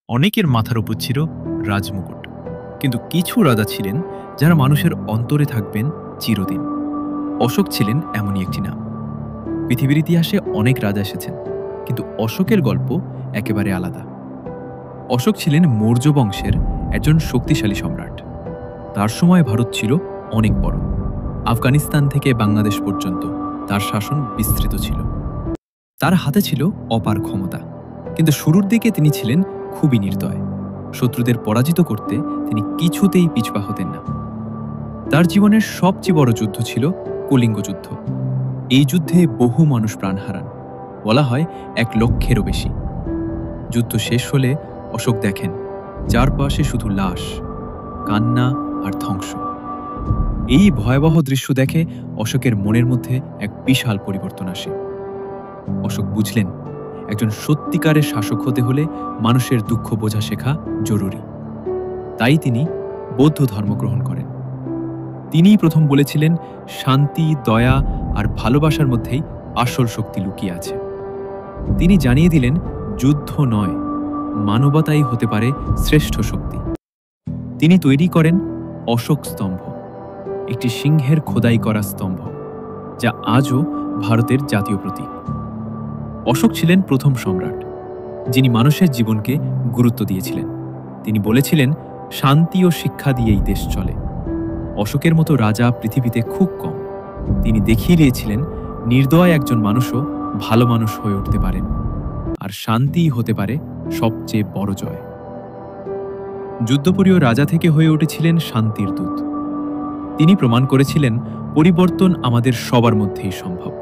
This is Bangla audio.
অনেকের মাথার উপর ছিল রাজমুকুট, কিন্তু কিছু রাজা ছিলেন যারা মানুষের অন্তরে থাকবেন চিরদিন। অশোক ছিলেন এমনই একটি নাম। পৃথিবীর ইতিহাসে অনেক রাজা এসেছেন, কিন্তু অশোকের গল্প একেবারে আলাদা। অশোক ছিলেন মৌর্য বংশের একজন শক্তিশালী সম্রাট। তার সময় ভারত ছিল অনেক বড়। আফগানিস্তান থেকে বাংলাদেশ পর্যন্ত তার শাসন বিস্তৃত ছিল। তার হাতে ছিল অপার ক্ষমতা, কিন্তু শুরুর দিকে তিনি ছিলেন খুবই নির্দয়। শত্রুদের পরাজিত করতে তিনি কিছুতেই পিছপা হতেন না। তার জীবনের সবচেয়ে বড় যুদ্ধ ছিল কলিঙ্গ যুদ্ধ। এই যুদ্ধে বহু মানুষ প্রাণ হারান, বলা হয় 1,00,000-এরও বেশি। যুদ্ধ শেষ হলে অশোক দেখেন চারপাশে শুধু লাশ, কান্না আর ধ্বংস। এই ভয়াবহ দৃশ্য দেখে অশোকের মনের মধ্যে এক বিশাল পরিবর্তন আসে। অশোক বুঝলেন, একজন সত্যিকারের শাসক হতে হলে মানুষের দুঃখ বোঝা শেখা জরুরি। তাই তিনি বৌদ্ধ ধর্ম গ্রহণ করেন। তিনিই প্রথম বলেছিলেন, শান্তি, দয়া আর ভালোবাসার মধ্যেই আসল শক্তি লুকিয়ে আছে। তিনি জানিয়ে দিলেন, যুদ্ধ নয়, মানবতাই হতে পারে শ্রেষ্ঠ শক্তি। তিনি তৈরি করেন অশোক স্তম্ভ, একটি সিংহের খোদাই করা স্তম্ভ, যা আজও ভারতের জাতীয় প্রতীক। অশোক ছিলেন প্রথম সম্রাট যিনি মানুষের জীবনকে গুরুত্ব দিয়েছিলেন। তিনি বলেছিলেন, শান্তি ও শিক্ষা দিয়েই দেশ চলে। অশোকের মতো রাজা পৃথিবীতে খুব কম। তিনি দেখিয়ে দিয়েছিলেন, নির্দয় একজন মানুষও ভালো মানুষ হয়ে উঠতে পারেন, আর শান্তিই হতে পারে সবচেয়ে বড় জয়। যুদ্ধপ্রিয় রাজা থেকে হয়ে উঠেছিলেন শান্তির দূত। তিনি প্রমাণ করেছিলেন, পরিবর্তন আমাদের সবার মধ্যেই সম্ভব।